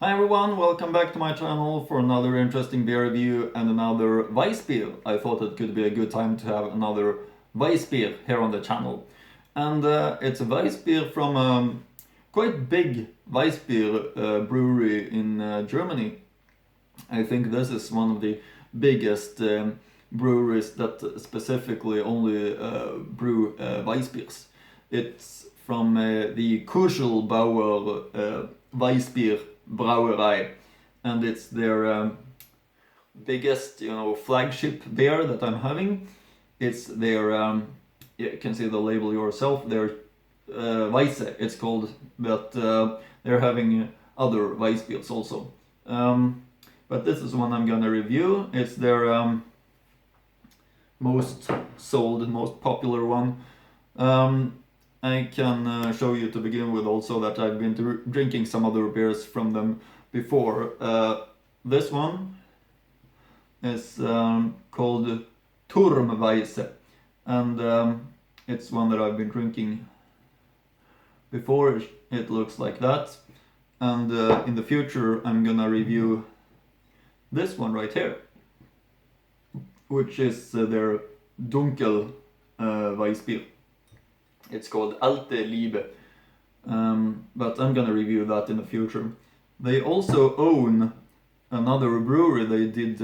Hi everyone, welcome back to my channel for another interesting beer review and another Weisse beer. I thought it could be a good time to have another Weisse beer here on the channel. And it's a Weisse beer from a quite big Weisse beer brewery in Germany. I think this is one of the biggest breweries that specifically only brew Weisse beers. It's from the Kuchlbauer Weisse beer Brauerei, and it's their biggest, flagship beer that I'm having. It's their, you can see the label yourself, their Weisse it's called, but they're having other Weisse beers also. But this is one I'm gonna review. It's their most sold and most popular one. I can show you to begin with also that I've been drinking some other beers from them before. This one is called Weisse, and it's one that I've been drinking before. It looks like that, and in the future I'm gonna review this one right here, which is their Dunkel Weisse beer. It's called Alte Liebe, but I'm gonna review that in the future. They also own another brewery. They did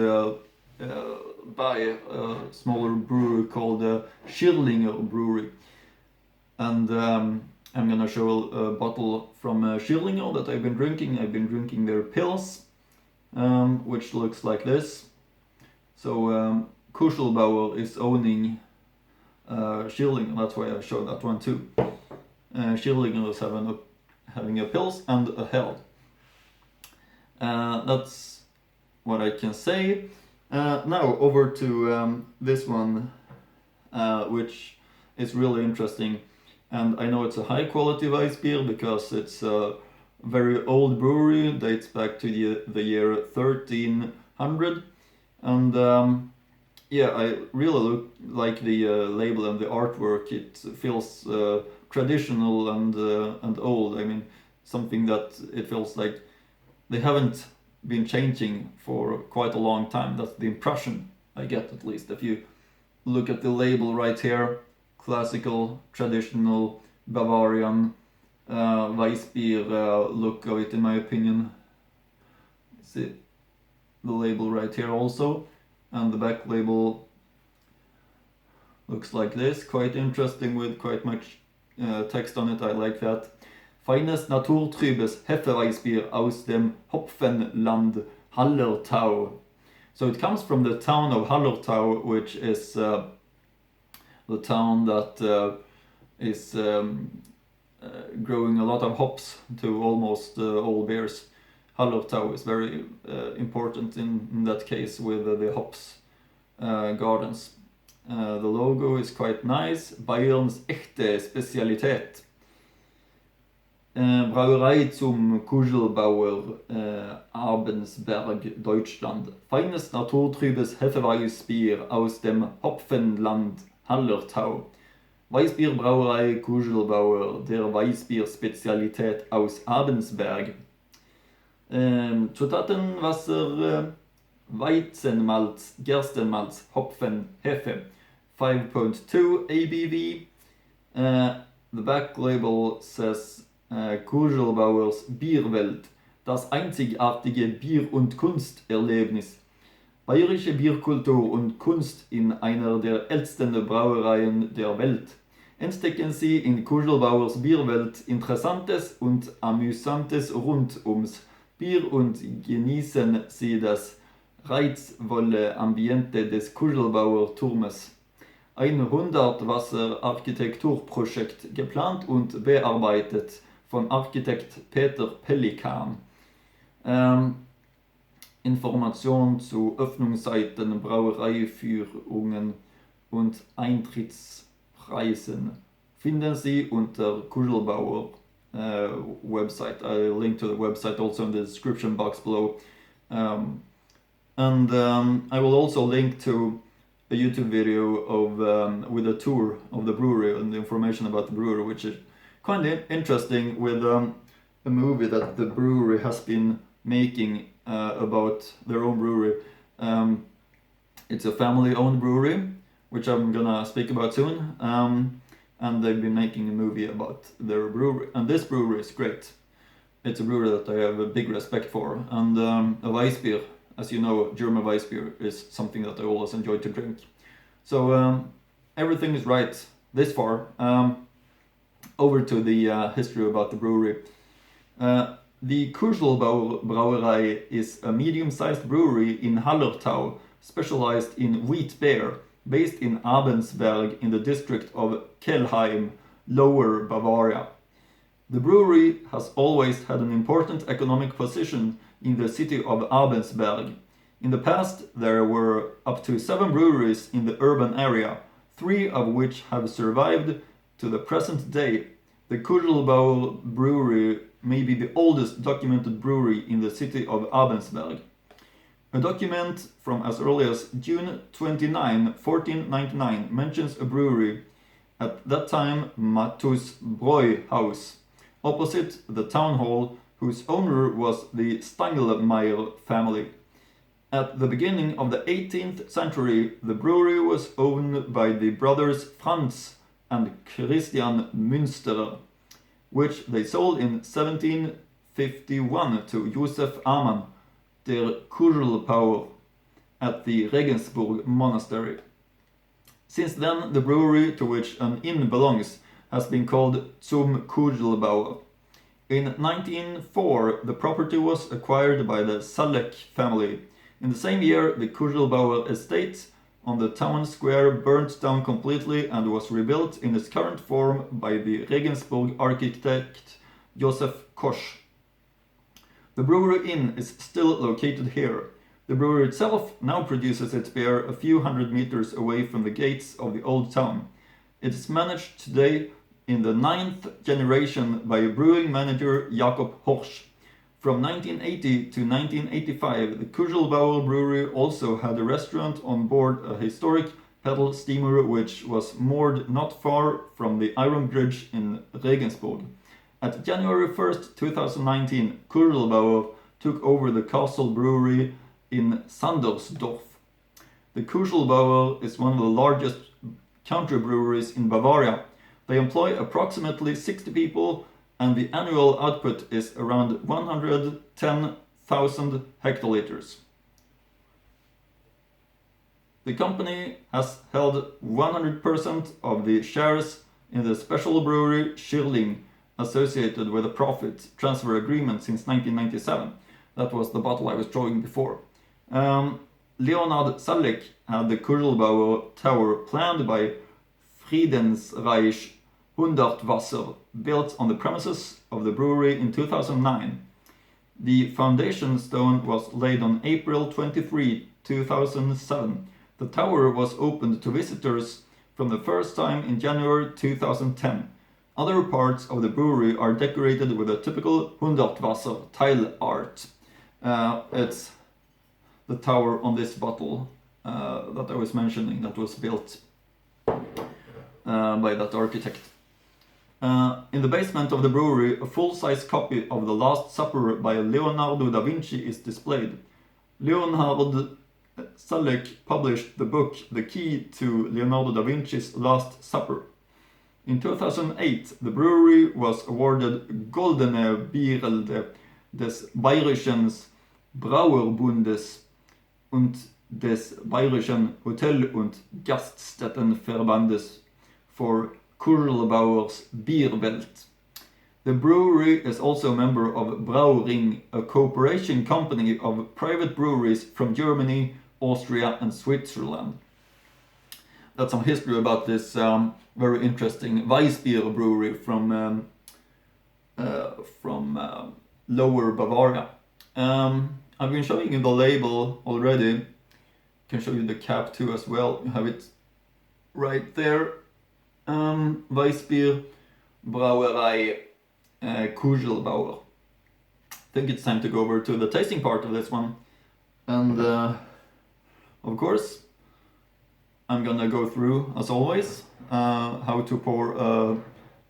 buy a smaller brewery called Schirlinger Brewery, and I'm gonna show a bottle from Schirlinger that I've been drinking. I've been drinking their Pils, which looks like this. So Kuchlbauer is owning Schirlinger, that's why I showed that one too. Schirlinger is having a Pils and a Hell. That's what I can say. Now over to this one, which is really interesting. And I know it's a high quality Weisse beer because it's a very old brewery, dates back to the year 1300. And yeah, I really like the label and the artwork. It feels traditional and old. I mean, something that it feels like they haven't been changing for quite a long time. That's the impression I get, at least. If you look at the label right here, classical, traditional, Bavarian Weisse beer look of it, in my opinion. See the label right here also. And the back label looks like this, quite interesting with quite much text on it. I like that. Feines naturtrübes Hefeweißbier aus dem Hopfenland Hallertau. So it comes from the town of Hallertau, which is the town that is growing a lot of hops to almost all beers. Hallertau is very important in that case with the hops gardens. The logo is quite nice. Bayerns echte Spezialität. Brauerei zum Kuchlbauer, Abensberg, Deutschland. Feines naturtrübes Hefeweißbier aus dem Hopfenland Hallertau. Weißbierbrauerei Kuchlbauer, der Weißbier-Spezialität aus Abensberg. Zutaten: Wasser, Weizenmalz, Gerstenmalz, Hopfen, Hefe. 5.2 ABV. The back label says Kuchlbauers Bierwelt, das einzigartige Bier- und Kunsterlebnis. Bayerische Bierkultur und Kunst in einer der ältesten Brauereien der Welt. Entdecken Sie in Kuchlbauers Bierwelt Interessantes und Amüsantes rund ums Bier und genießen Sie das reizvolle Ambiente des Kuchlbauer Turmes. Ein 100-Wasser-Architekturprojekt geplant und bearbeitet von Architekt Peter Pelikan. Informationen zu Öffnungszeiten, Brauereiführungen und Eintrittspreisen finden Sie unter Kuchlbauer website. I'll link to the website also in the description box below. And I will also link to a YouTube video of with a tour of the brewery and the information about the brewery, which is kind of interesting, with a movie that the brewery has been making about their own brewery. It's a family-owned brewery, which I'm gonna speak about soon. And they've been making a movie about their brewery. And this brewery is great. It's a brewery that I have a big respect for. And a Weisse beer, as you know, German Weisse beer is something that I always enjoy to drink. So everything is right this far. Over to the history about the brewery. The Kuchlbauer Brauerei is a medium-sized brewery in Hallertau, specialized in wheat beer, based in Abensberg in the district of Kelheim, Lower Bavaria. The brewery has always had an important economic position in the city of Abensberg. In the past, there were up to 7 breweries in the urban area, 3 of which have survived to the present day. The Kuchlbauer brewery may be the oldest documented brewery in the city of Abensberg. A document from as early as June 29, 1499 mentions a brewery, at that time Matthus Bräuhaus, opposite the town hall, whose owner was the Stangelmeier family. At the beginning of the 18th century, the brewery was owned by the brothers Franz and Christian Münsterer, which they sold in 1751 to Josef Amann, der Kuchlbauer, at the Regensburg monastery. Since then, the brewery, to which an inn belongs, has been called Zum Kuchlbauer. In 1904, the property was acquired by the Salek family. In the same year, the Kuchlbauer estate on the town square burnt down completely and was rebuilt in its current form by the Regensburg architect Josef Kosch. The brewery inn is still located here. The brewery itself now produces its beer a few hundred meters away from the gates of the old town. It is managed today in the 9th generation by brewing manager Jakob Horsch. From 1980 to 1985, the Kuchlbauer brewery also had a restaurant on board a historic pedal steamer which was moored not far from the Iron Bridge in Regensburg. At January 1st, 2019, Kuchlbauer took over the castle brewery in Sandersdorf. The Kuchlbauer is one of the largest country breweries in Bavaria. They employ approximately 60 people, and the annual output is around 110,000 hectoliters. The company has held 100% of the shares in the special brewery Schirling, associated with a profit transfer agreement since 1997. That was the bottle I was drawing before. Leonard Salek had the Kuchlbauer Tower planned by Friedensreich Hundertwasser, built on the premises of the brewery in 2009. The foundation stone was laid on April 23, 2007. The tower was opened to visitors from the first time in January 2010. Other parts of the brewery are decorated with a typical Hundertwasser tile art. It's the tower on this bottle that I was mentioning that was built by that architect. In the basement of the brewery, a full-size copy of The Last Supper by Leonardo da Vinci is displayed. Leonard Salek published the book The Key to Leonardo da Vinci's Last Supper. In 2008, the brewery was awarded Goldene Bierelde des Bayerischen Brauerbundes und des Bayerischen Hotel- und Gaststättenverbandes for Kuchlbauer's Bierwelt. The brewery is also a member of Brauring, a cooperation company of private breweries from Germany, Austria and Switzerland. That's some history about this very interesting Weisse beer brewery from Lower Bavaria. I've been showing you the label already. Can show you the cap too as well. You have it right there. Weisse beer Brauerei Kuchlbauer. I think it's time to go over to the tasting part of this one. And of course, I'm gonna go through, as always, how to pour a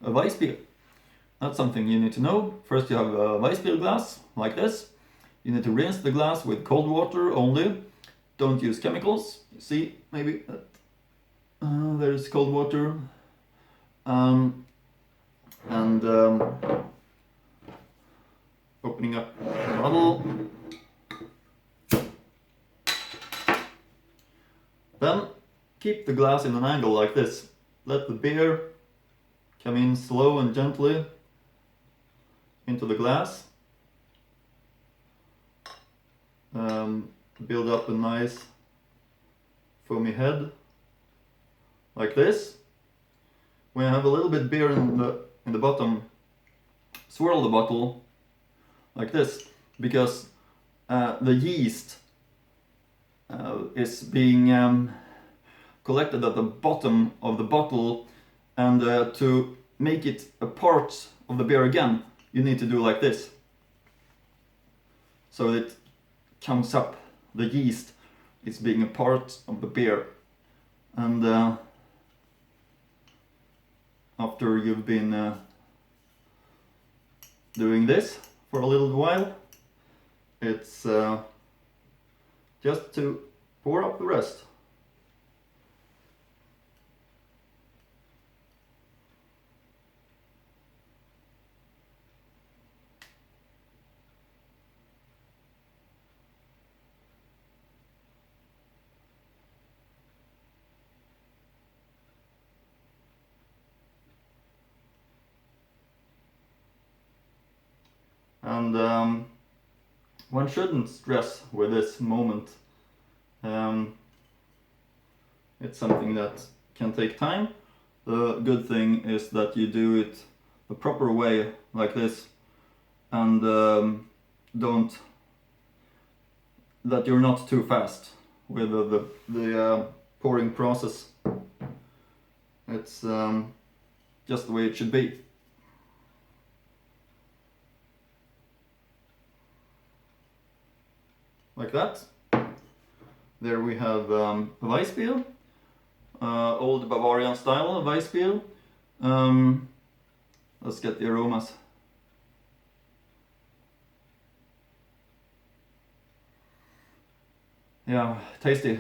Weisse beer. That's something you need to know. First you have a Weisse beer glass, like this. You need to rinse the glass with cold water only. Don't use chemicals. You see, maybe there's cold water. Opening up the bottle. Then keep the glass in an angle like this. Let the beer come in slow and gently into the glass. Build up a nice foamy head like this. When you have a little bit beer in the bottom, swirl the bottle like this, because the yeast is being collected at the bottom of the bottle, and to make it a part of the beer again, you need to do like this, so it comes up. The yeast is being a part of the beer, and after you've been doing this for a little while, it's just to pour up the rest. And one shouldn't stress with this moment. It's something that can take time. The good thing is that you do it the proper way, like this, and that you're not too fast with the pouring process. It's just the way it should be. Like that. There we have Weisse beer, old Bavarian style Weisse beer. Let's get the aromas. Yeah, tasty.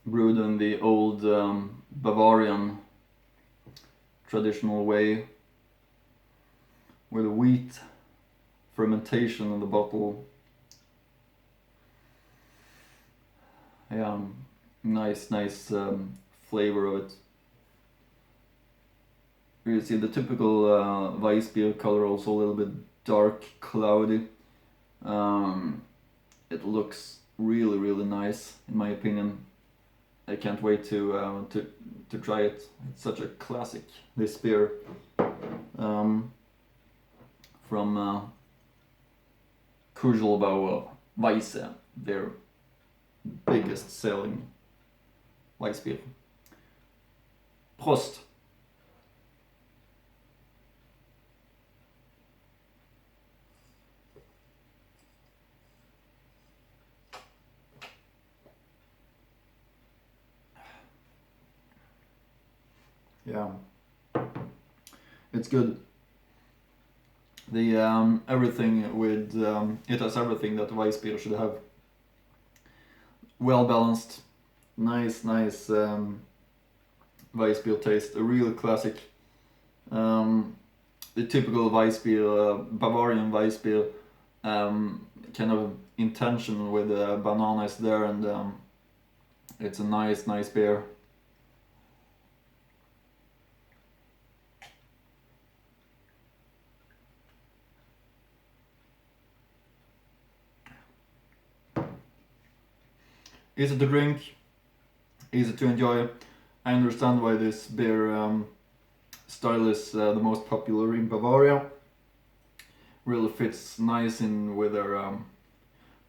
Brewed in the old Bavarian traditional way, with wheat fermentation in the bottle. Yeah, nice flavor of it. You see the typical Weisse beer color, also a little bit dark, cloudy. It looks really nice, in my opinion. I can't wait to try it. It's such a classic, this beer. From Kuchlbauer, Weisse, their biggest selling Weisse beer. Prost! Yeah, it's good. The everything with it has everything that Weisse beer should have. Well balanced, nice Weisse beer taste, a real classic. The typical Weisse beer, Bavarian Weisse beer, kind of intention with bananas there, and it's a nice beer. Easy to drink, easy to enjoy. I understand why this beer style is the most popular in Bavaria. Really fits nice in with their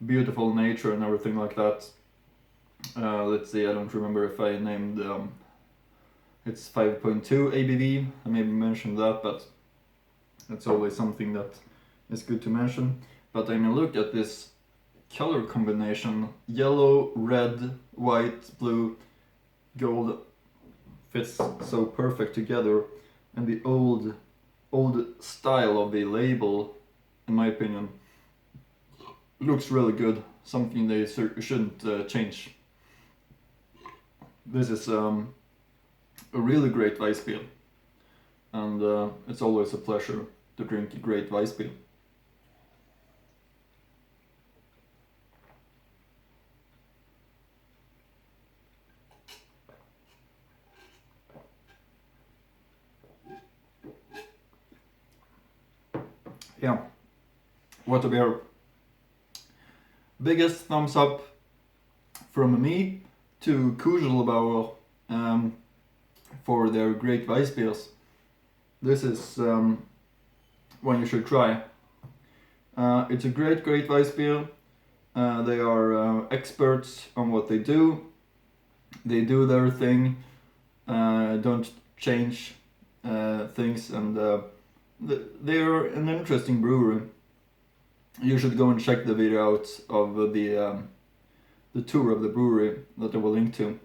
beautiful nature and everything like that. Let's see, I don't remember if I named it's 5.2 ABV. I maybe mentioned that, but it's always something that is good to mention. But I mean, look at this color combination: yellow, red, white, blue, gold. Fits so perfect together. and the old style of the label, in my opinion, looks really good. Something they shouldn't change. This is a really great Weisse, and it's always a pleasure to drink a great Weisse. Yeah, what a beer. Biggest thumbs up from me to Kuchlbauer for their great Weisse beers. This is one you should try. It's a great Weisse beer. They are experts on what they do. They do their thing, don't change things, and they're an interesting brewery. You should go and check the video out of the tour of the brewery that I will link to.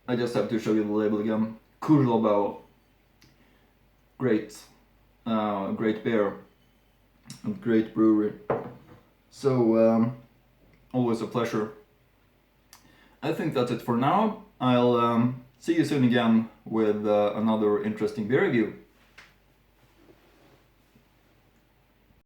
I just have to show you the label again. Kuchlbauer. Great. Great beer. And great brewery. So, always a pleasure. I think that's it for now. I'll see you soon again with another interesting beer review.